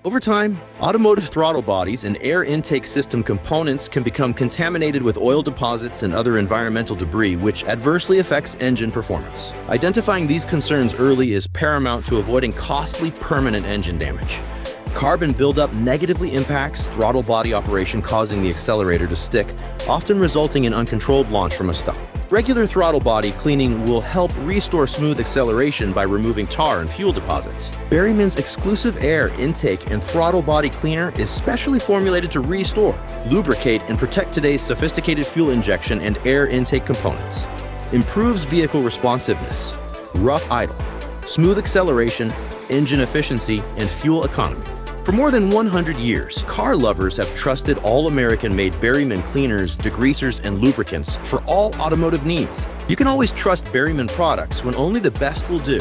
Over time, automotive throttle bodies and air intake system components can become contaminated with oil deposits and other environmental debris, which adversely affects engine performance. Identifying these concerns early is paramount to avoiding costly permanent engine damage. Carbon buildup negatively impacts throttle body operation, causing the accelerator to stick, often resulting in uncontrolled launch from a stop. Regular throttle body cleaning will help restore smooth acceleration by removing tar and fuel deposits. Berryman's exclusive air intake and throttle body cleaner is specially formulated to restore, lubricate, and protect today's sophisticated fuel injection and air intake components. Improves vehicle responsiveness, rough idle, smooth acceleration, engine efficiency, and fuel economy. For more than 100 years, car lovers have trusted all-American-made Berryman cleaners, degreasers, and lubricants for all automotive needs. You can always trust Berryman products when only the best will do.